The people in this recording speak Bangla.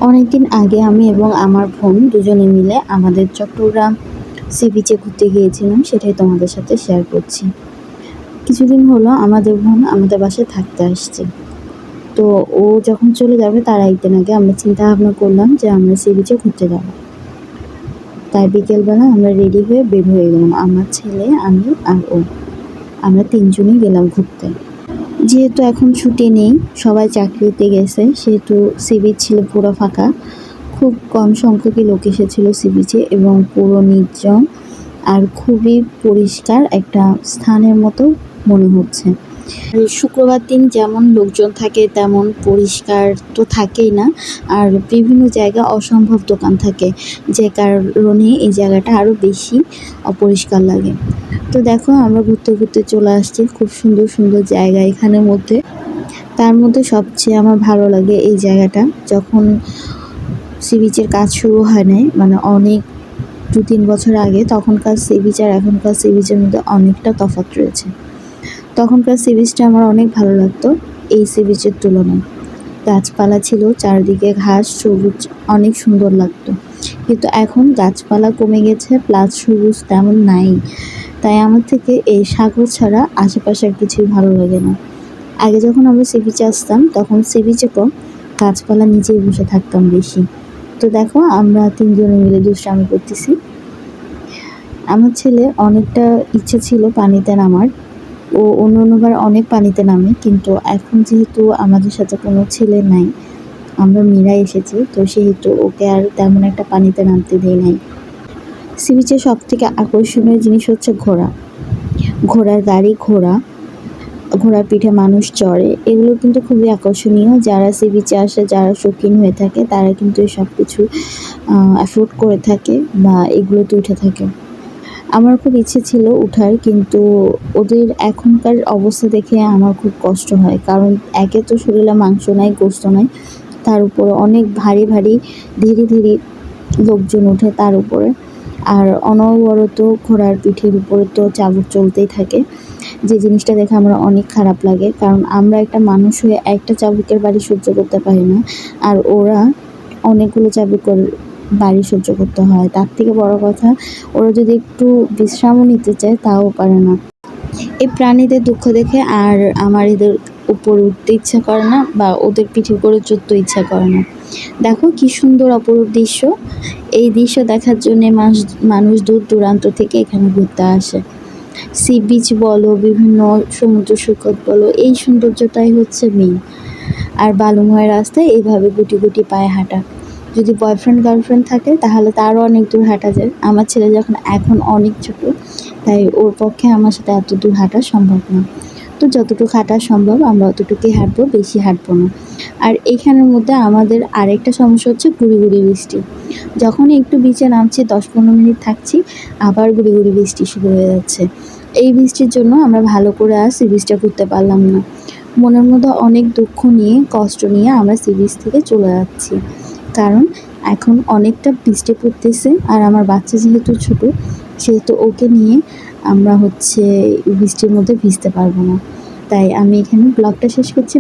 অনেকদিন আগে আমি এবং আমার বোন দুজনে মিলে আমাদের চট্টগ্রাম সি বিচে ঘুরতে গিয়েছিলাম, সেটাই তোমাদের সাথে শেয়ার করছি। কিছুদিন হলো আমাদের বোন আমাদের বাসায় থাকতে আসছে। তো ও যখন চলে যাবে তার একদিন আগে আমরা চিন্তা ভাবনা করলাম যে আমরা সি বিচে ঘুরতে যাব। তাই বিকেলবেলা আমরা রেডি হয়ে বের হয়ে গেলাম, আমার ছেলে, আমি আর ও। আমরা তিনজনই গেলাম ঘুরতে। যেহেতু এখন ছুটি নেই, সবাই চাকরিতে গেছে, সেহেতু সি বিচ ছিল পুরো ফাঁকা। খুব কম সংখ্যকই লোক এসেছিল সি বিচে এবং পুরো নির্জন আর খুবই পরিষ্কার একটা স্থানের মতো মনে হচ্ছে। শুক্রবার দিন যেমন লোকজন থাকে তেমন পরিষ্কার তো থাকেই না, আর বিভিন্ন জায়গা অসম্ভব দোকান থাকে, যে কারণে এই জায়গাটা আরও বেশি অপরিষ্কার লাগে। তো দেখো আমরা ঘুরতে ঘুরতে চলে আসছি, খুব সুন্দর সুন্দর জায়গা এখানের মধ্যে। তার মধ্যে সবচেয়ে আমার ভালো লাগে এই জায়গাটা, যখন সি বিচের কাজ শুরু হয় নাই, মানে অনেক 2-3 বছর আগে, তখনকার সি বিচ আর এখনকার সি বিচের মধ্যে অনেকটা তফাৎ রয়েছে। তখনকার সি বিচটা আমার অনেক ভালো লাগতো এই সি বিচের তুলনায়। গাছপালা ছিল চারিদিকে, ঘাস সবুজ, অনেক সুন্দর লাগতো। কিন্তু এখন গাছপালা কমে গেছে, প্লাস সবুজ তেমন নাই। তাই আমার থেকে এই সাগর ছাড়া আশেপাশে আর কিছুই ভালো লাগে না। আগে যখন আমরা সি বিচে আসতাম তখন সি বিচে কম, গাছপালা নিচেই বসে থাকতাম বেশি। তো দেখো আমরা তিনজনে মিলে দুষ্টামি করতেছি। আমার ছেলে অনেকটা ইচ্ছে ছিল পানিতে নামার, ও অন্যবার অনেক পানিতে নামে, কিন্তু এখন যেহেতু আমাদের সাথে কোনো ছেলে নাই, আমরা মেয়েরাই এসেছি, তো সেহেতু ওকে আর তেমন একটা পানিতে নামতে দেই নাই। সি বিচের সব থেকে আকর্ষণীয় জিনিস হচ্ছে ঘোড়া, ঘোড়ার গাড়ি, ঘোড়ার পিঠে মানুষ চড়ে, এগুলো কিন্তু খুবই আকর্ষণীয়। যারা সি বিচে আসে, যারা শৌখিন হয়ে থাকে, তারা কিন্তু এই সব কিছু অ্যাফোর্ড করে থাকে বা এগুলোতে উঠে থাকে। আমার খুব ইচ্ছে ছিল উঠার, কিন্তু ওদের এখনকার অবস্থা দেখে আমার খুব কষ্ট হয়, কারণ একে তো শরীরে মাংস নাই, গোস্ত নাই, তার উপরে অনেক ভারী ভারী ধীরে ধীরে লোকজন ওঠে তার উপরে। আর অনবরত ঘোড়ার পিঠের উপরে তো চাবুক চলতেই থাকে, যে জিনিসটা দেখে আমার অনেক খারাপ লাগে, কারণ আমরা একটা মানুষ হয়ে একটা চাবুকের বাড়ি সহ্য করতে পারি না, আর ওরা অনেকগুলো চাবুকের বাড়ি সহ্য করতে হয়। তার থেকে বড় কথা, ওরা যদি একটু বিশ্রামও নিতে চায় তাও পারে না। এই প্রাণীদের দুঃখ দেখে আর আমার এদের উপর উঠতে ইচ্ছা করে না, বা ওদের পিঠে করে চড়তে ইচ্ছা করে না। দেখো কি সুন্দর অপরূপ দৃশ্য। এই দৃশ্য দেখার জন্য মানুষ দূর দূরান্ত থেকে এখানে ঘুরতে আসে। সি বিচ বলো, বিভিন্ন সমুদ্র সৈকত বলো, এই সৌন্দর্যটাই হচ্ছে মেইন। আর বালুময় রাস্তায় এইভাবে গুটি গুটি পায়ে হাঁটা। যদি বয়ফ্রেন্ড গার্লফ্রেন্ড থাকে তাহলে তারও অনেক দূর হাঁটা যায়। আমার ছেলে যখন এখন অনেক ছোট, তাই ওর পক্ষে আমার সাথে এত দূর হাঁটা সম্ভব না। তো যতটুকু হাঁটা সম্ভব আমরা অতটুকুই হাঁটবো, বেশি হাঁটবো না। আর এইখানের মধ্যে আমাদের আরেকটা সমস্যা হচ্ছে গুড়ি গুড়ি বৃষ্টি। যখনই একটু বিচে নামছি 10-15 মিনিট থাকছি, আবার গুড়ি গুড়ি বৃষ্টি শুরু হয়ে যাচ্ছে। এই বৃষ্টির জন্য আমরা ভালো করে আর সি বিচটা ঘুরতে পারলাম না। মনের মধ্যে অনেক দুঃখ নিয়ে, কষ্ট নিয়ে আমরা সি বিচ থেকে চলে যাচ্ছি, কারণ এখন অনেকটা বৃষ্টি পড়তেছে, আর আমার বাচ্চা যেহেতু ছোট, সেহেতু ওকে নিয়ে আমরা বৃষ্টির মধ্যে ভিজতে পারবো না। তাই আমি এখানে ব্লগটা শেষ করছি।